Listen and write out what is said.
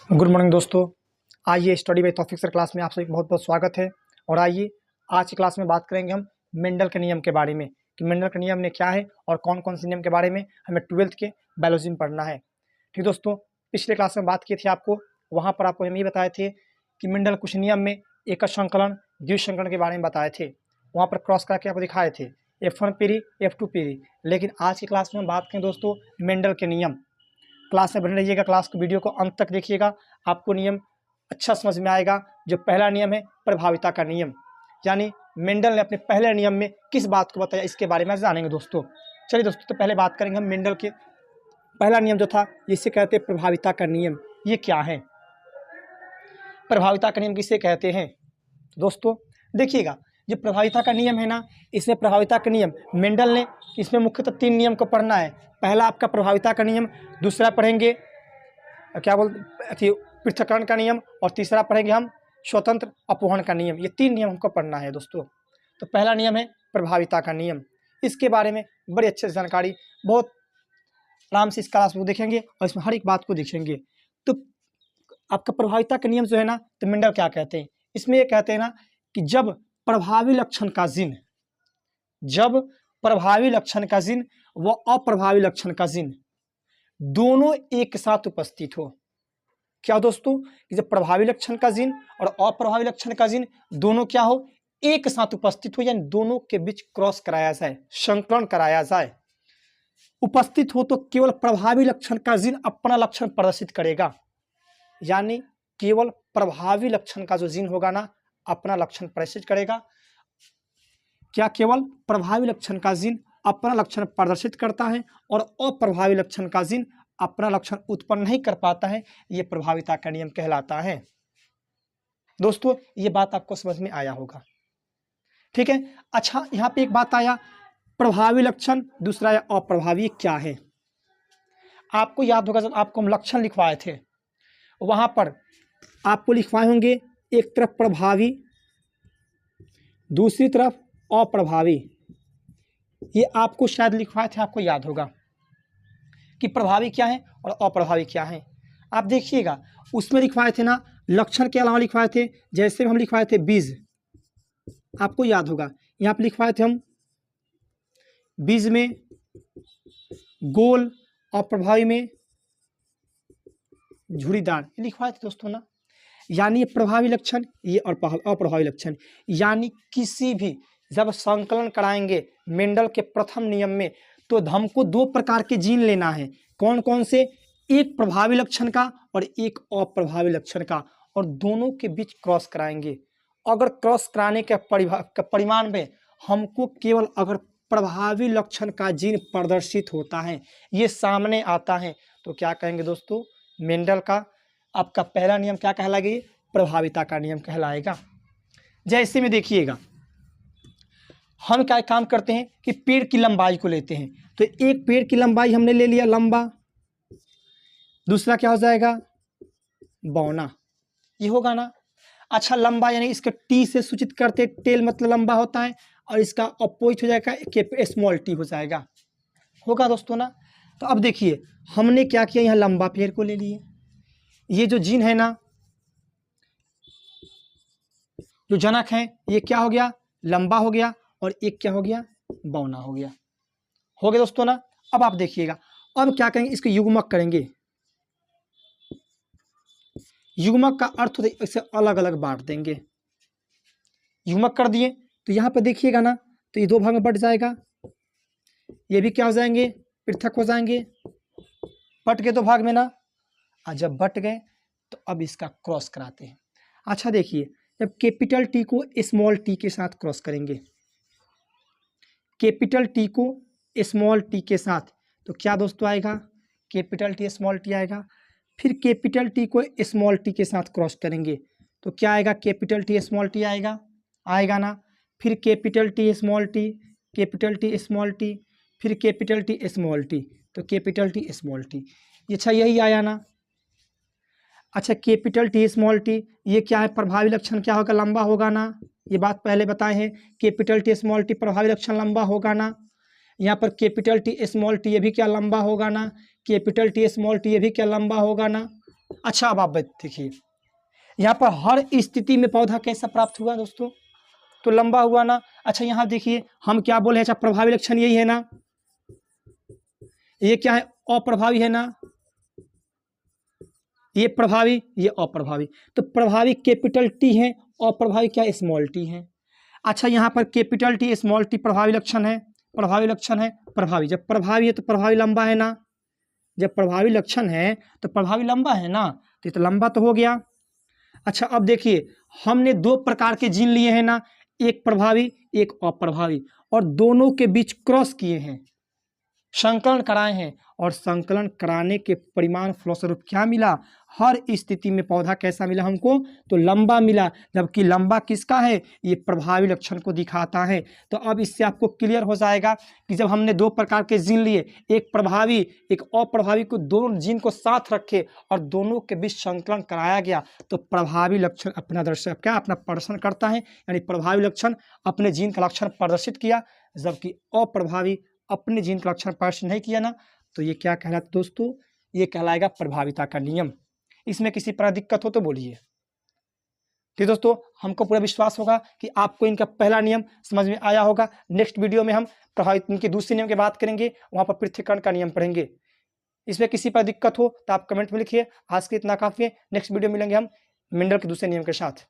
Good morning दोस्तों। आइए study by Taufiq sir class में आप सभी बहुत बहुत स्वागत है। और आइए आज की क्लास में बात करेंगे हम मेंडल के नियम के बारे में कि मेंडल के नियम ने क्या है और कौन कौन से नियम के बारे में हमें 12th के बायोलॉजी में पढ़ना है। ठीक दोस्तों, पिछले क्लास में बात की थी आपको, वहाँ पर आपको हम ये बताए थे कि मेंडल कुछ नियम में एकज संकलन द्विसंकरण के बारे में बताए थे, वहाँ पर क्रॉस करके आपको दिखाए थे F1 पीरी F2 पीरी। लेकिन आज की क्लास में हम बात करें दोस्तों मेंडल के नियम। क्लास में बने रहिएगा, क्लास को वीडियो को अंत तक देखिएगा, आपको नियम अच्छा समझ में आएगा। जो पहला नियम है प्रभाविता का नियम, यानी मेंडल ने अपने पहले नियम में किस बात को बताया इसके बारे में जानेंगे दोस्तों। चलिए दोस्तों, तो पहले बात करेंगे हम मेंडल के पहला नियम जो था, इसे कहते हैं प्रभाविता का नियम। ये क्या है? प्रभाविता का नियम किसे कहते हैं? दोस्तों देखिएगा, जो प्रभाविता का नियम है ना, इसमें प्रभाविता का नियम मेंडल ने इसमें मुख्यतः 3 नियम को पढ़ना है। पहला आपका प्रभाविता का नियम, दूसरा पढ़ेंगे क्या बोलते पृथक्करण का नियम, और तीसरा पढ़ेंगे हम स्वतंत्र अपवहन का नियम। ये 3 नियम हमको पढ़ना है दोस्तों। तो पहला नियम है प्रभाविता का नियम। इसके बारे में बड़ी अच्छी जानकारी बहुत आराम से इस क्लास को देखेंगे और इसमें हर एक बात को देखेंगे। तो आपका प्रभाविता का नियम जो है ना, तो मेंडल क्या कहते हैं? इसमें ये कहते हैं ना कि जब प्रभावी लक्षण का जीन व अप्रभावी लक्षण का जीन दोनों एक साथ उपस्थित हो। क्या दोस्तों? कि जब प्रभावी लक्षण का जीन और अप्रभावी लक्षण का जीन दोनों क्या हो, एक साथ उपस्थित हो, यानी दोनों के बीच क्रॉस कराया जाए, संकलन कराया जाए। उपस्थित हो तो केवल प्रभावी लक्षण का जीन अपना लक्षण प्रदर्शित करेगा, यानी केवल प्रभावी लक्षण का जो जीन होगा ना, अपना लक्षण प्रदर्शित करेगा। क्या केवल प्रभावी लक्षण का जीन अपना लक्षण प्रदर्शित करता है और अप्रभावी लक्षण का जीन अपना लक्षण उत्पन्न नहीं कर पाता है। यह प्रभाविता का नियम कहलाता है। दोस्तों ये बात आपको समझ में आया होगा, ठीक है। अच्छा, यहाँ पे एक बात आया, प्रभावी लक्षण दूसरा या अप्रभावी क्या है? आपको याद होगा जब आपको हम लक्षण लिखवाए थे, वहां पर आपको लिखवाए होंगे एक तरफ प्रभावी, दूसरी तरफ अप्रभावी। ये आपको शायद लिखवाए थे, आपको याद होगा कि प्रभावी क्या है और अप्रभावी क्या है। आप देखिएगा उसमें लिखवाए थे ना, लक्षण के अलावा लिखवाए थे, जैसे हम लिखवाए थे बीज, आपको याद होगा। यहाँ पे लिखवाए थे हम बीज में गोल, अप्रभावी में झुर्रीदार, लिखवाए थे दोस्तों ना। यानी ये प्रभावी लक्षण, ये और अप्रभावी लक्षण, यानी किसी भी जब संकलन कराएंगे मेंडल के प्रथम नियम में, तो हमको 2 प्रकार के जीन लेना है। कौन कौन से? एक प्रभावी लक्षण का और एक अप्रभावी लक्षण का, और दोनों के बीच क्रॉस कराएंगे। अगर क्रॉस कराने के परिमाण में हमको केवल अगर प्रभावी लक्षण का जीन प्रदर्शित होता है, ये सामने आता है, तो क्या कहेंगे दोस्तों? मेंडल का आपका पहला नियम क्या कहलाएगा? प्रभाविता का नियम कहलाएगा। जैसे में देखिएगा, हम क्या काम करते हैं कि पेड़ की लंबाई को लेते हैं, तो एक पेड़ की लंबाई हमने ले लिया लंबा, दूसरा क्या हो जाएगा? बौना, ये होगा ना। अच्छा, लंबा यानी इसका टी से सूचित करते, टेल मतलब लंबा होता है, और इसका अपोजिट हो जाएगा स्मॉल टी हो जाएगा, होगा दोस्तों ना। तो अब देखिए हमने क्या किया, यहाँ लंबा पेड़ को ले लिए, ये जो जीन है ना, जो जनक है, ये क्या हो गया? लंबा हो गया, और एक क्या हो गया? बौना हो गया। हो गया दोस्तों ना। अब आप देखिएगा, अब क्या करेंगे, इसको युग्मक करेंगे। युग्मक का अर्थ होता है इसे अलग अलग बांट देंगे। युग्मक कर दिए तो यहाँ पर देखिएगा ना, तो ये 2 भाग में बट जाएगा, ये भी क्या हो जाएंगे? पृथक हो जाएंगे। बट गए 2 भाग में ना, और जब बट गए तो अब इसका क्रॉस कराते हैं। अच्छा देखिए, जब कैपिटल टी को स्मॉल टी के साथ क्रॉस करेंगे, कैपिटल टी को स्मॉल टी के साथ, तो क्या दोस्तों आएगा? कैपिटल टी स्मॉल टी आएगा। फिर कैपिटल टी को स्मॉल टी के साथ क्रॉस करेंगे, तो क्या आएगा? कैपिटल टी स्मॉल टी आएगा, आएगा ना। फिर capital T small T, capital T small T, फिर कैपिटल टी स्मॉल टी, तो कैपिटल टी स्मॉल टी। अच्छा, यही आया ना। अच्छा, कैपिटल टी स्मॉल टी, ये क्या है? प्रभावी लक्षण क्या होगा? लंबा होगा ना। ये बात पहले बताए हैं, कैपिटल टी स्मॉल टी प्रभावी लक्षण लंबा होगा ना। यहाँ पर कैपिटल टी स्मॉल टी, ये भी क्या लंबा होगा ना। कैपिटल टी स्मॉल टी, ये भी क्या लंबा होगा ना। अच्छा अब आप देखिए यहाँ पर हर स्थिति में पौधा कैसा प्राप्त हुआ दोस्तों, तो लंबा हुआ ना। अच्छा यहाँ देखिए हम क्या बोले, अच्छा प्रभावी लक्षण यही है ना, ये क्या है, अप्रभावी है ना, ये प्रभावी ये अप्रभावी, तो प्रभावी कैपिटल टी है, अप्रभावी क्या स्मॉल टी है। अच्छा यहाँ पर कैपिटल टी स्मॉल टी प्रभावी लक्षण है, प्रभावी लक्षण है, प्रभावी, जब प्रभावी है तो प्रभावी लंबा है ना, जब प्रभावी लक्षण है तो प्रभावी लंबा है ना, तो ये तो लंबा तो हो गया। अच्छा अब देखिए हमने दो प्रकार के जीन लिए हैं ना, एक प्रभावी एक अप्रभावी, और दोनों के बीच क्रॉस किए हैं, संकलन कराए हैं, और संकलन कराने के परिमाण फलस्वरूप क्या मिला, हर स्थिति में पौधा कैसा मिला हमको, तो लंबा मिला, जबकि लंबा किसका है, ये प्रभावी लक्षण को दिखाता है। तो अब इससे आपको क्लियर हो जाएगा कि जब हमने दो प्रकार के जीन लिए, एक प्रभावी एक अप्रभावी को, दोनों जीन को साथ रखे और दोनों के बीच संकलन कराया गया, तो प्रभावी लक्षण अपना दर्शक क्या अपना प्रदर्शन करता है, यानी प्रभावी लक्षण अपने जीन का लक्षण प्रदर्शित किया, जबकि अप्रभावी अपने जीन का लक्षण प्रदर्शित नहीं किया ना, तो ये क्या कहलाता दोस्तों, ये कहलाएगा प्रभाविता का नियम। इसमें किसी प्रकार दिक्कत हो तो बोलिए। ठीक दोस्तों, हमको पूरा विश्वास होगा कि आपको इनका पहला नियम समझ में आया होगा। नेक्स्ट वीडियो में हम प्रभावित इनके दूसरे नियम की बात करेंगे, वहां पर पृथक्करण का नियम पढ़ेंगे। इसमें किसी पर दिक्कत हो तो आप कमेंट में लिखिए। आज के इतना काफी है, नेक्स्ट वीडियो मिलेंगे हम मेंडल के दूसरे नियम के साथ।